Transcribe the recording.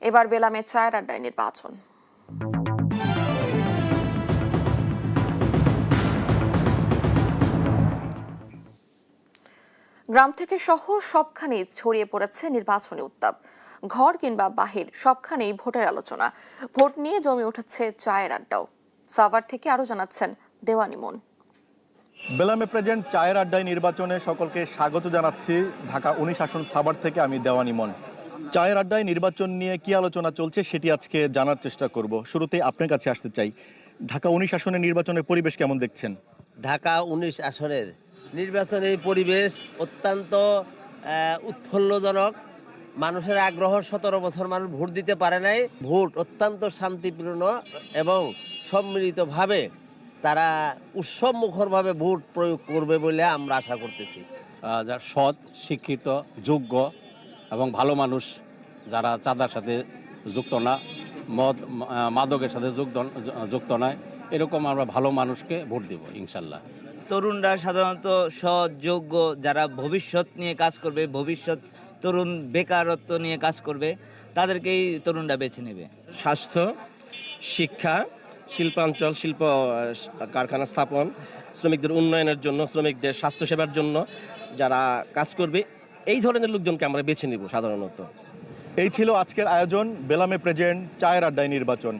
এবার বেলামে চায়ের আড্ডায় নির্বাচন। গ্রাম থেকে শহর সবখানেই ছড়িয়ে পড়েছে নির্বাচনী উত্তাপ। ঘর কিংবা বাহির সবখানেই ভোটের আলোচনা। ভোট নিয়ে জমে উঠেছে চায়ের আড্ডাও। সাভার থেকে আরো জানাচ্ছেন দেওয়ান ইমন। বেলামে প্রেজেন্ট চায়ের আড্ডায় নির্বাচনে সকলকে স্বাগত জানাচ্ছি। ঢাকা 19 আসন সাভার থেকে আমি দেওয়ান ইমন। চায়ের আড্ডায় নির্বাচন নিয়ে কি আলোচনা চলছে সেটি আজকে জানার চেষ্টা করব। শুরুতেই আপনার কাছে আসতে চাই, ঢাকা 19 আসনের নির্বাচনের পরিবেশ কেমন দেখছেন? ঢাকা 19 আসনের নির্বাচনের পরিবেশ অত্যন্ত উৎফুল্লজনক। মানুষের আগ্রহ, 17 বছর মানুষ ভোট দিতে পারে নাই। ভোট অত্যন্ত শান্তিপূর্ণ এবং সম্মিলিতভাবে তারা উৎসব মুখরভাবে ভোট প্রয়োগ করবে বলে আমরা আশা করতেছি। যারা সৎ, শিক্ষিত, যোগ্য এবং ভালো মানুষ, যারা চাঁদার সাথে যুক্ত না, মাদকের সাথে যুক্ত নয়, এরকম আমরা ভালো মানুষকে ভোট দেব ইনশাল্লাহ। তরুণরা সাধারণত সৎ, যোগ্য, যারা ভবিষ্যৎ নিয়ে কাজ করবে, ভবিষ্যৎ তরুণ বেকারত্ব নিয়ে কাজ করবে, তাদেরকেই তরুণরা বেছে নেবে। স্বাস্থ্য, শিক্ষা, শিল্পাঞ্চল, শিল্প কারখানা স্থাপন, শ্রমিকদের উন্নয়নের জন্য, শ্রমিকদের স্বাস্থ্যসেবার জন্য যারা কাজ করবে, এই ধরনের লোকজনকে আমরা বেছে নিব সাধারণত। এই ছিল আজকের আয়োজন বেলামে প্রেজেন্ট চায়ের আড্ডায় নির্বাচন।